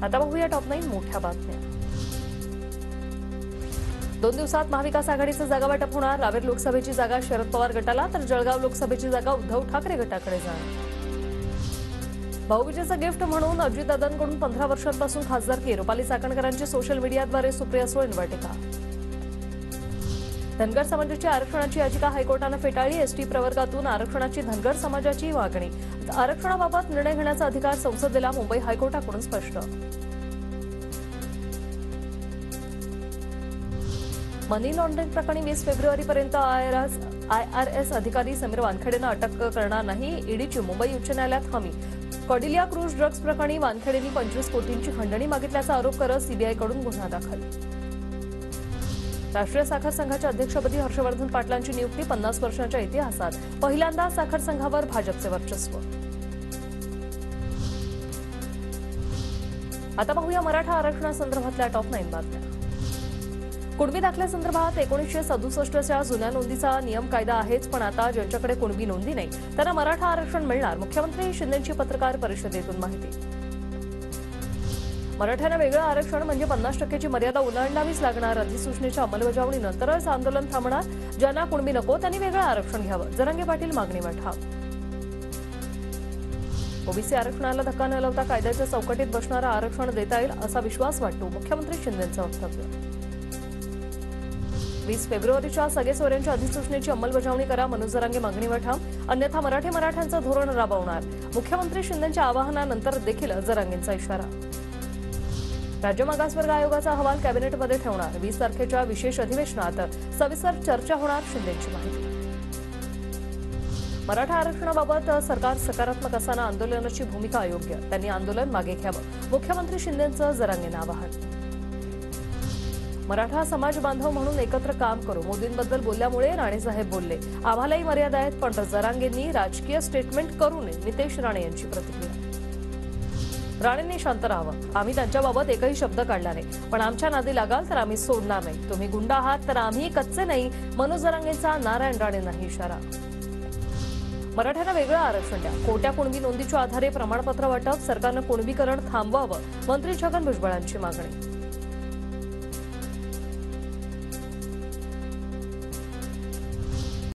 आता बघूया टॉप 9 मोठ्या बातम्या। 2 दिवसात महाविकास आघाडीचं जागा वाटप होणार। रावेर लोकसभेची जागा शरद पवार गटाला तर जळगाव लोकसभेची जागा उद्धव ठाकरे गटाकडे जाणार। भाऊबीजेचं गिफ्ट म्हणून अजितदादांकडून 15 वर्षांपासून खासदारकी रुपाली चाकणकरांची सोशल मीडियाद्वारे सुप्रिया सुळेंवर टीका। धनगर समाजाची आरक्षणाची याचिका हायकोर्टाने फेटाळली। एसटी प्रवर्गातून आरक्षणाची धनगर समाजाची मागणी। आरक्षणाबाबत निर्णय घेण्याचा अधिकार संसदेला मुंबई हायकोर्टाकडून स्पष्ट। मनी लॉन्ड्रिंग प्रकरणी 20 फेब्रुवारीपर्यंत आयआरएस अधिकारी समीर वानखेडेंना अटक करणार नाही। ईडीची मुंबई उच्च न्यायालयात हमी। कॉडिलिया क्रूज ड्रग्ज प्रकरणी वानखेडेंनी 25 कोटींची खंडणी मागितल्याचा आरोप करत सीबीआयकडून गुन्हा दाखल। राष्ट्रीय साखर संघाच्या अध्यक्षपदी हर्षवर्धन पाटलांची नियुक्ती। 50 वर्षांच्या इतिहासात पहिल्यांदा साखर संघावर भाजपचे वर्चस्व। आता पाहूया मराठा आरक्षणासंदर्भातल्या टॉप 9 बातम्या। कुणबी दाखल्यासंदर्भात 1967च्या जुन्या नोंदीचा नियम कायदा आहेच, पण आता ज्यांच्याकडे कुणबी नोंदी नाही त्यांना मराठा आरक्षण मिळणार। मुख्यमंत्री शिंदेंची पत्रकार परिषदेतून माहिती। मराठ्यांना वेगळं आरक्षण म्हणजे 50% मर्यादा ओलांडावीच लागणार। अधिसूचनेच्या अंमलबजावणीनंतरच आंदोलन थांबणार। ज्यांना कुणबी नको त्यांनी वेगळं आरक्षण घ्यावं, जरांगे पाटील मागणी वाढवा। ओबीसी आरक्षणाला धक्का न लावता कायद्याच्या चौकटीत बसणारं आरक्षण देता येईल असा विश्वास वाटतो, मुख्यमंत्री शिंदेंचं वक्तव्य। 20 फेब्रुवारीच्या सगळेसोऱ्यांच्या अधिसूचनेची अंमलबजावणी करा, मनोज जरांगे मागणी वाढवा। अन्यथा मराठ्यांचं धोरण राबवणार। मुख्यमंत्री शिंदेंच्या आवाहनानंतर देखील जरांगेंचा इशारा। राज्य मागासवर्ग आयोगाचा अहवाल कॅबिनेटमध्ये ठेवणार। 20 तारखेच्या विशेष अधिवेशनात सविस्तर चर्चा होणार, शिंदेंची माहिती। मराठा आरक्षणाबाबत सरकार सकारात्मक असताना आंदोलनाची भूमिका अयोग्य, त्यांनी आंदोलन मागे घ्यावं, मुख्यमंत्री शिंदेंचं जरांगेंना आवाहन। मराठा समाज बांधव म्हणून एकत्र काम करू, मोदींबद्दल बोलल्यामुळे राणेसाहेब बोलले, आम्हालाही मर्यादा आहेत, पण जरांगेंनी राजकीय स्टेटमेंट करू नये, नितेश राणे यांची प्रतिक्रिया। राणेंनी शांत राहावं, आम्ही त्यांच्याबाबत एकही शब्द काढला नाही, पण आमच्या नादी लागाल तर आम्ही सोडणार नाही। तुम्ही गुंड आहात तर आम्ही कच्चे नाही, मनोज जरांगेंचा नारायण राणेंनाही इशारा। मराठ्यांना वेगळं आरक्षण द्या, कोट्या कुणबी नोंदीच्या आधारे प्रमाणपत्र वाटप, सरकारनं कुणबीकरण थांबवावं, मंत्री छगन भुजबळांची मागणी।